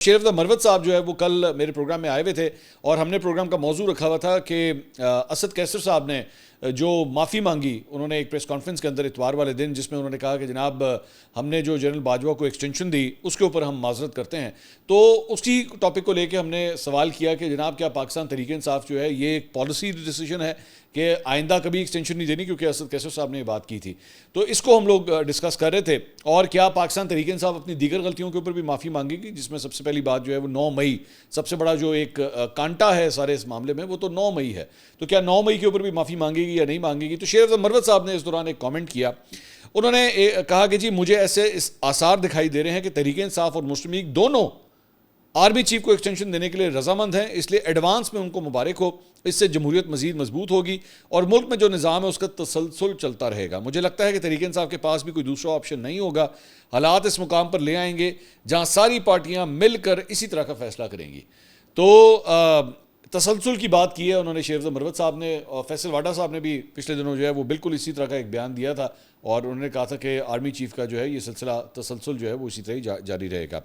शेरफ मरवत साहब जो है वो कल मेरे प्रोग्राम में आए हुए थे और हमने प्रोग्राम का मौजू रखा हुआ था कि असद कैसर साहब ने जो माफ़ी मांगी उन्होंने एक प्रेस कॉन्फ्रेंस के अंदर इतवार वाले दिन, जिसमें उन्होंने कहा कि जनाब हमने जो जनरल बाजवा को एक्सटेंशन दी उसके ऊपर हम माजरत करते हैं। तो उसी टॉपिक को लेके हमने सवाल किया कि जनाब क्या पाकिस्तान तहरीक इंसाफ जो है ये एक पॉलिसी डिसीजन है कि आइंदा कभी एक्सटेंशन नहीं देनी, क्योंकि असद कैसर साहब ने ये बात की थी। तो इसको हम लोग डिस्कस कर रहे थे। और क्या पाकिस्तान तहरीक इंसाफ अपनी दीगर गलतियों के ऊपर भी माफ़ी मांगेगी, जिसमें सबसे पहली बात जो है वो 9 मई सबसे बड़ा जो एक कांटा है सारे इस मामले में, वो तो 9 मई है। तो क्या 9 मई के ऊपर भी माफ़ी मांगेगी या नहीं मांगेगी? तो शेरफ मरवत साहब ने इस दौरान एक कमेंट किया। उन्होंने कहा कि जी मुझे ऐसे इस आसार दिखाई दे रहे हैं कि तहरीक इंसाफ और मुस्लिम लीग दोनों आर्मी चीफ को एक्सटेंशन देने के लिए रजामंद हैं, इसलिए एडवांस में उनको मुबारक हो। इससे जमहूरियत मजीद मजबूत होगी और मुल्क में जो निज़ाम है उसका तसलसल चलता रहेगा। मुझे लगता है कि तहरीक इंसाफ के पास भी कोई दूसरा ऑप्शन नहीं होगा। हालात इस मुकाम पर ले आएंगे जहां सारी पार्टियां मिलकर इसी तरह का फैसला करेंगी। तो तसलसल की बात की है उन्होंने शेरफ मरवत साहब ने, और फैसल वाडा साहब ने भी पिछले दिनों जो है वो बिल्कुल इसी तरह का एक बयान दिया था और उन्होंने कहा था कि आर्मी चीफ का जो है ये सिलसिला तसलसल जो है वो इसी तरह ही जारी रहेगा।